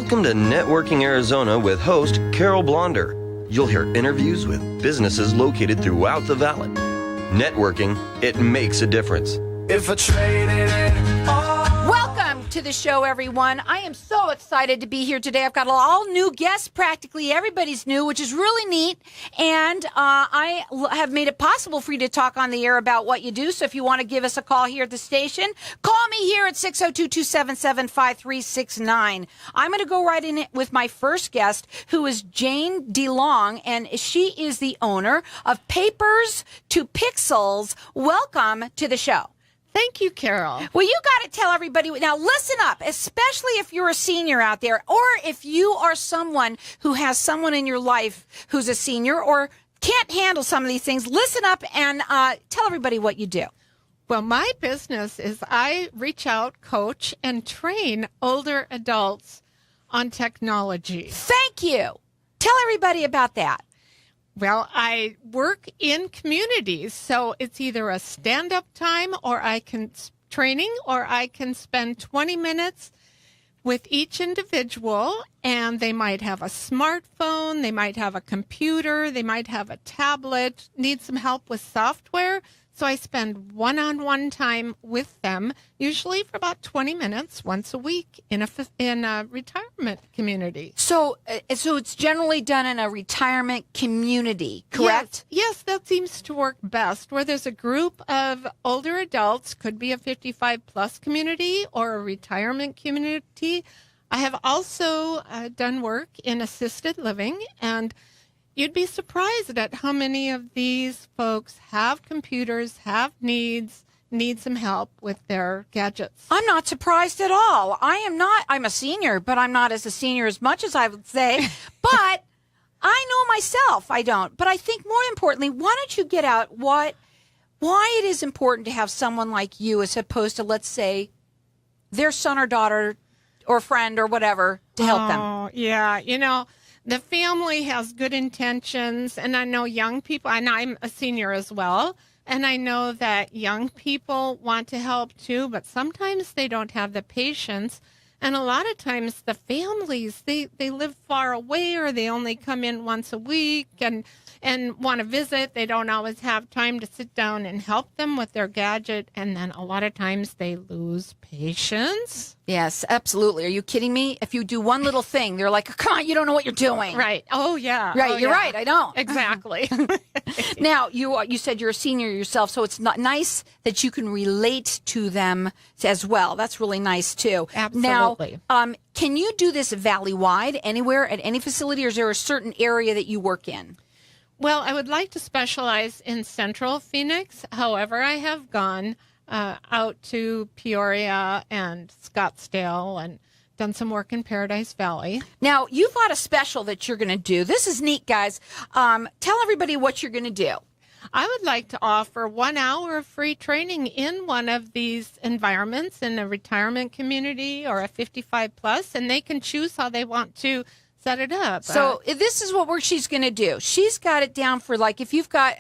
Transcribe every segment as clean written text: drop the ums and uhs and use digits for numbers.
Welcome to Networking Arizona with host Carol Blonder. You'll hear interviews with businesses located throughout the valley. Networking, it makes a difference. If I traded it all. Welcome to the show, everyone. I am so excited to be here today. I've got all new guests, practically everybody's new, which is really neat. And I have made it possible for you to talk on the air about what you do. So if you want to give us a call here at the station, call me here at 602-277-5369. I'm going to go right in with my first guest, who is Jane DeLong, and she is the owner of Papers to Pixels. Welcome to the show. Thank you, Carol. Well, you got to tell everybody. Now, listen up, especially if you're a senior out there, or if you are someone who has someone in your life who's a senior or can't handle some of these things. Listen up and tell everybody what you do. Well, my business is I reach out, coach, and train older adults on technology. Thank you. Tell everybody about that. Well, I work in communities, so it's either a stand-up time or I can training, or I can spend 20 minutes with each individual, and they might have a smartphone, they might have a computer, they might have a tablet, need some help with software. So I spend one-on-one time with them, usually for about 20 minutes once a week in a retirement community. So it's generally done in a retirement community, correct? Yes, that seems to work best, where there's a group of older adults, could be a 55-plus community or a retirement community. I have also done work in assisted living, and you'd be surprised at how many of these folks have computers, have needs, need some help with their gadgets. I'm not surprised at all. I'm a senior, but I'm not as a senior as much as I would say. But I know myself I don't. But I think more importantly, why don't you get out why it is important to have someone like you as opposed to, let's say, their son or daughter or friend or whatever to help them. Oh, yeah. The family has good intentions, and I know young people, and I'm a senior as well, and I know that young people want to help too, but sometimes they don't have the patience. And a lot of times the families, they live far away, or they only come in once a week and want to visit. They don't always have time to sit down and help them with their gadget. And then a lot of times they lose patience. Yes, absolutely. Are you kidding me? If you do one little thing, they're like, come on, you don't know what you're doing. Right. Oh, yeah. Right. Oh, You're yeah. right. I don't. Exactly. Now, you said you're a senior yourself, so it's not nice that you can relate to them as well. That's really nice, too. Absolutely. Now, can you do this valley-wide, anywhere, at any facility, or is there a certain area that you work in? Well, I would like to specialize in Central Phoenix. However, I have gone out to Peoria and Scottsdale and done some work in Paradise Valley. Now, you've got a special that you're going to do. This is neat, guys. Tell everybody what you're going to do. I would like to offer 1 hour of free training in one of these environments, in a retirement community or a 55-plus, and they can choose how they want to set it up. So this is what she's going to do. She's got it down for, like, if you've got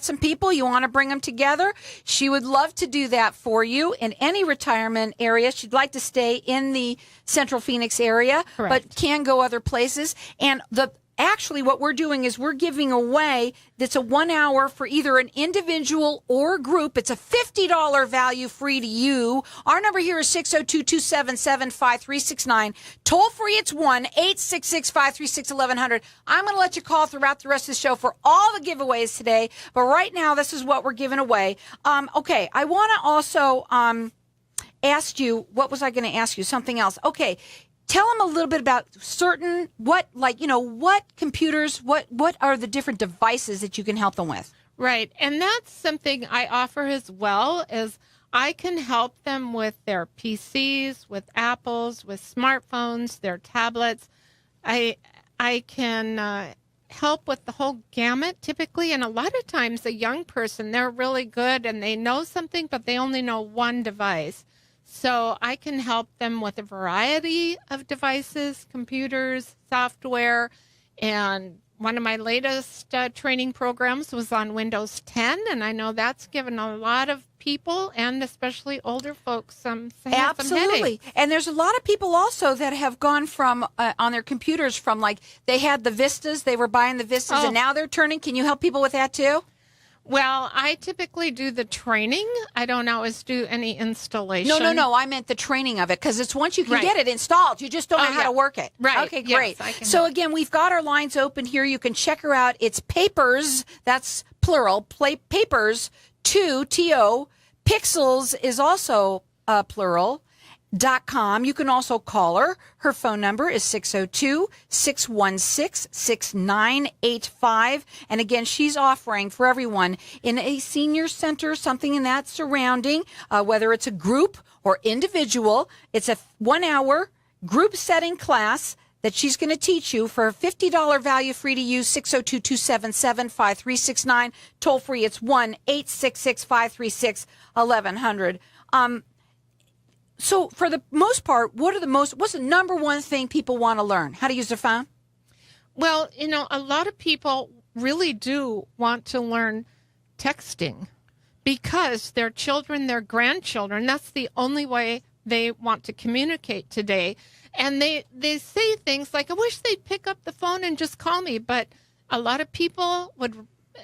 some people, you want to bring them together, she would love to do that for you in any retirement area. She'd like to stay in the Central Phoenix area, Correct. but can go other places. And actually, what we're doing is we're giving away, that's a 1 hour for either an individual or a group. It's a $50 value, free to you. Our number here is 602-277-5369. Toll free, it's 1-866-536-1100. I'm going to let you call throughout the rest of the show for all the giveaways today. But right now, this is what we're giving away. Okay, I want to also ask you, what was I going to ask you? Something else. Okay. Tell them a little bit about what computers, what are the different devices that you can help them with? Right. And that's something I offer as well, is I can help them with their PCs, with Apples, with smartphones, their tablets. I can help with the whole gamut typically. And a lot of times a young person, they're really good and they know something, but they only know one device. So I can help them with a variety of devices, computers, software, and one of my latest training programs was on Windows 10, and I know that's given a lot of people, and especially older folks, some Absolutely. headaches. And there's a lot of people also that have gone from on their computers from like they had the Vistas, they were buying the Vistas, and now they're turning. Can you help people with that too? Well, I typically do the training. I don't always do any installation. No. I meant the training of it because it's once you can Right. get it installed, you just don't know how to work it. Right. Okay, Yes, great. I can So help. again, we've got our lines open here. You can check her out. It's Papers. That's plural. Papers. 2 T-O. Pixels is also plural. .com. You can also call her. Her phone number is 602-616-6985. And again, she's offering for everyone in a senior center, something in that surrounding, whether it's a group or individual. It's a 1-hour group setting class that she's going to teach you for a $50 value, free to use. 602-277-5369. Toll free. It's 1-866-536-1100. So for the most part, what's the number one thing people want to learn? How to use their phone? Well, a lot of people really do want to learn texting because their children, their grandchildren, that's the only way they want to communicate today. And they say things like, I wish they'd pick up the phone and just call me. But a lot of people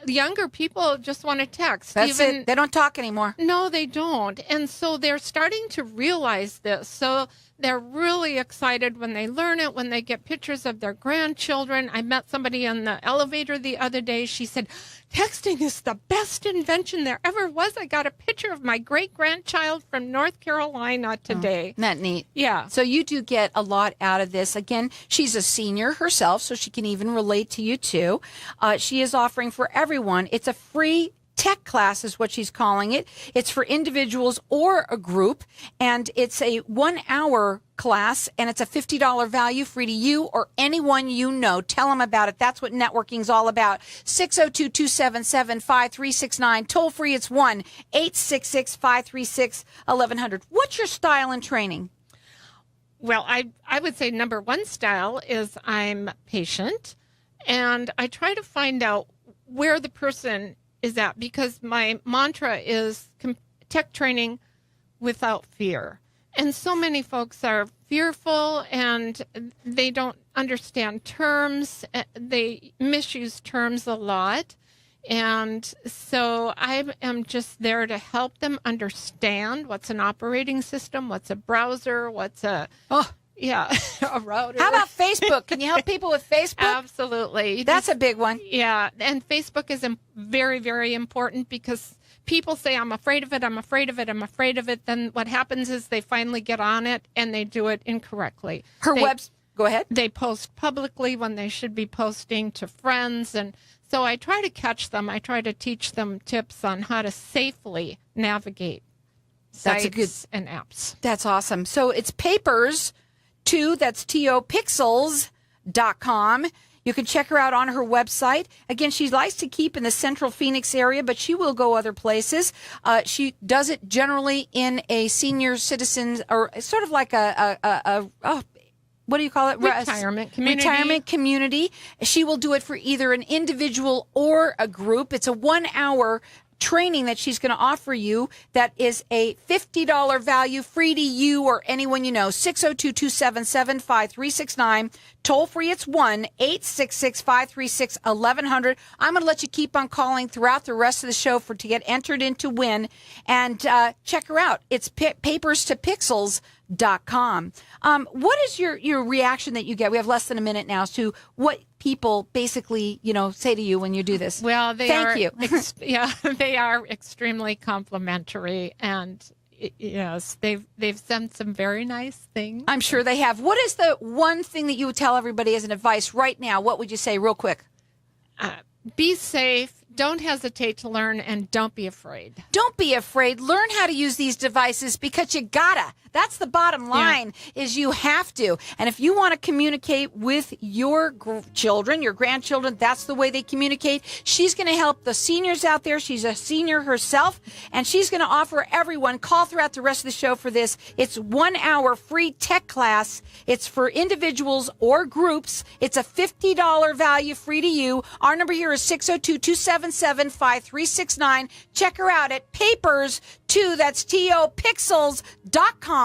younger people just want to text. That's it. They don't talk anymore. No, they don't. And so they're starting to realize this. So they're really excited when they learn it, when they get pictures of their grandchildren. I met somebody in the elevator the other day. She said, texting is the best invention there ever was. I got a picture of my great-grandchild from North Carolina today. Isn't that neat? Yeah. So you do get a lot out of this. Again, she's a senior herself, so she can even relate to you too. She is offering for everyone. It's a free tech class is what she's calling it. It's for individuals or a group, and it's a 1-hour class, and it's a $50 value, free to you or anyone you know. Tell them about it. That's what networking's all about. 602-277-5369. Toll free, it's 1-866-536-1100. What's your style in training? Well, I would say number one style is I'm patient, and I try to find out where the person is at, because my mantra is tech training without fear. And so many folks are fearful and they don't understand terms. They misuse terms a lot. And so I am just there to help them understand what's an operating system, what's a browser, what's a... Yeah, a router. How about Facebook? Can you help people with Facebook? Absolutely. That's a big one. Yeah, and Facebook is very, very important because people say, I'm afraid of it, I'm afraid of it, I'm afraid of it. Then what happens is they finally get on it and they do it incorrectly. Go ahead. They post publicly when they should be posting to friends. And so I try to catch them. I try to teach them tips on how to safely navigate sites and apps. That's awesome. So it's Papers. 2, that's T-O, pixels.com. You can check her out on her website. Again, she likes to keep in the central Phoenix area, but she will go other places. She does it generally in a senior citizens, or sort of like what do you call it? Retirement community. Retirement community. She will do it for either an individual or a group. It's a 1-hour training that she's going to offer you that is a $50 value, free to you or anyone you know. 602-277-5369. Toll free, it's 1-866-536-1100. I'm going to let you keep on calling throughout the rest of the show to get entered into win. And check her out. It's papers to pixels.com. What is your reaction that you get? We have less than a minute now to what people basically, say to you when you do this. Well, Thank you. They are extremely complimentary, and yes, they've sent some very nice things. I'm sure they have. What is the one thing that you would tell everybody as an advice right now? What would you say real quick? Be safe. don't hesitate to learn and don't be afraid. Don't be afraid. Learn how to use these devices because you gotta. That's the bottom line, is you have to. And if you want to communicate with your children, your grandchildren, that's the way they communicate. She's going to help the seniors out there. She's a senior herself, and she's going to offer everyone, call throughout the rest of the show for this. It's 1 hour free tech class. It's for individuals or groups. It's a $50 value, free to you. Our number here is 602-277-5369. Check her out at Papers2, that's TOPixels.com.